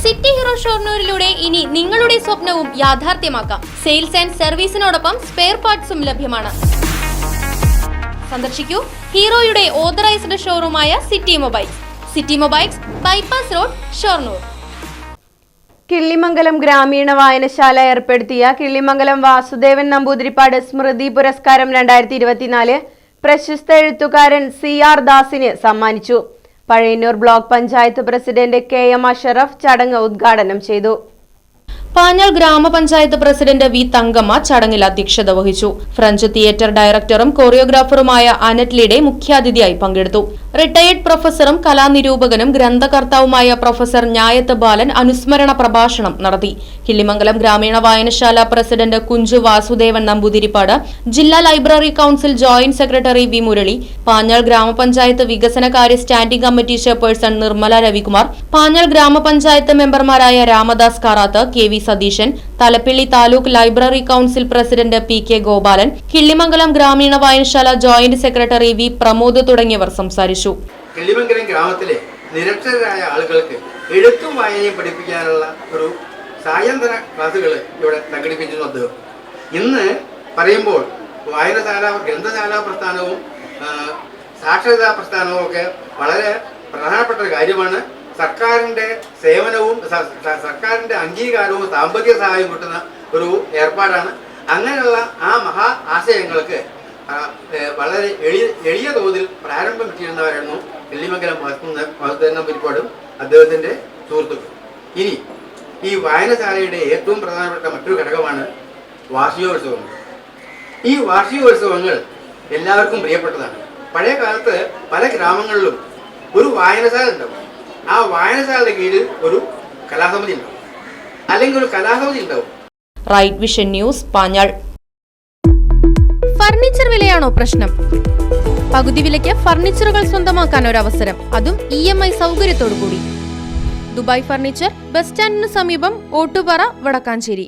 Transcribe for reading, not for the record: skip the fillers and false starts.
City hero ഷൊർണൂരിലൂടെ ഇനി നിങ്ങളുടെ സ്വപ്നവും യാഥാർത്ഥ്യമാക്കാം. സെയിൽസ് ആൻഡ് സർവീസിനോടൊപ്പം സ്പെയർ പാർട്സും ലഭ്യമാണ്. സന്ദർശിക്കൂ ഹീറോയുടെ ഓതറൈസ്ഡ് ഷോറൂമായ city mobiles. City mobiles, bypass road, Shoranur. Killimangalam ഗ്രാമീണ വായനശാല ഏർപ്പെടുത്തിയ കിള്ളിമംഗലം വാസുദേവൻ നമ്പൂതിരിപ്പാട് സ്മൃതി പുരസ്കാരം 2024 പ്രശസ്ത എഴുത്തുകാരൻ CR ദാസിന് സമ്മാനിച്ചു. Pazhayannur block panchayat president KM Ashraf ചടങ്ങ് ഉദ്ഘാടനം ചെയ്തു. പാഞ്ഞാൾ ഗ്രാമപഞ്ചായത്ത് പ്രസിഡന്റ് V തങ്കമ്മ ചടങ്ങിൽ അധ്യക്ഷത വഹിച്ചു. ഫ്രഞ്ച് തിയേറ്റർ ഡയറക്ടറും കൊറിയോഗ്രാഫറുമായ അനറ്റ് ലീഡെ മുഖ്യാതിഥിയായി പങ്കെടുത്തു. റിട്ടയേർഡ് പ്രൊഫസറും കലാനിരൂപകനും ഗ്രന്ഥകർത്താവുമായ പ്രൊഫസർ ഞായത്ത് ബാലൻ അനുസ്മരണ പ്രഭാഷണം നടത്തി. കിള്ളിമംഗലം ഗ്രാമീണ വായനശാല പ്രസിഡന്റ് കുഞ്ചു വാസുദേവൻ നമ്പൂതിരിപ്പാട്, ജില്ലാ library council joint secretary V Murali, Panjal ഗ്രാമപഞ്ചായത്ത് വികസനകാര്യ standing committee chairperson Nirmala Ravikumar, Panjal ഗ്രാമപഞ്ചായത്ത് മെമ്പർമാരായ Ramadas Karat, KV Satheesan, Thalappilly taluk library council president PK Gopalan, Killimangalam ഗ്രാമീണ വായനശാല ജോയിന്റ് സെക്രട്ടറി V പ്രമോദ് തുടങ്ങിയവർ സംസാരിച്ചു. കിള്ളിമംഗലം ഗ്രാമത്തിലെ നിരക്ഷരരായ ആളുകൾക്ക് എഴുത്തും വായനയും പഠിപ്പിക്കാനുള്ള ഒരു സായന്തന ക്ലാസുകൾ ഇവിടെ സംഘടിപ്പിച്ചിരുന്നു അദ്ദേഹം. ഇന്ന് പറയുമ്പോൾ വായനശാല, ഗ്രന്ഥശാല പ്രസ്ഥാനവും സാക്ഷരതാ പ്രസ്ഥാനവും ഒക്കെ വളരെ പ്രധാനപ്പെട്ട ഒരു കാര്യമാണ്. സർക്കാരിൻ്റെ സേവനവും സർക്കാരിൻ്റെ അംഗീകാരവും സാമ്പത്തിക സഹായവും കിട്ടുന്ന ഒരു ഏർപ്പാടാണ്. അങ്ങനെയുള്ള ആ മഹാ ആശയങ്ങൾക്ക് വളരെ എളിയ തോതിൽ പ്രാരംഭം ചെയ്യുന്നവരായിരുന്നു കിള്ളിമംഗലം വാസുദേവൻ നമ്പൂതിരിപ്പാടും അദ്ദേഹത്തിൻ്റെ സുഹൃത്തുക്കൾ. ഇനി ഈ വായനശാലയുടെ ഏറ്റവും പ്രധാനപ്പെട്ട മറ്റൊരു ഘടകമാണ് വാർഷികോത്സവങ്ങൾ. ഈ വാർഷികോത്സവങ്ങൾ എല്ലാവർക്കും പ്രിയപ്പെട്ടതാണ്. പഴയ കാലത്ത് പല ഗ്രാമങ്ങളിലും ഒരു വായനശാല ഉണ്ടാവും. ആ വായനശാലയുടെ കീഴിൽ ഒരു കലാസമിതി ഉണ്ടാവും, അല്ലെങ്കിൽ ഒരു കലാസമിതി ഉണ്ടാവും. Right vision news, Panjal. Furniture വിലയാണോ പ്രശ്നം? പകുതി വിലയ്ക്ക് ഫർണിച്ചറുകൾ സ്വന്തമാക്കാൻ ഒരു അവസരം, അതും EMI സൗകര്യത്തോടു കൂടി. ദുബായ് ഫർണിച്ചർ, ബസ് സ്റ്റാൻഡിന് സമീപം, ഓട്ടുപാറ, വടക്കാഞ്ചേരി.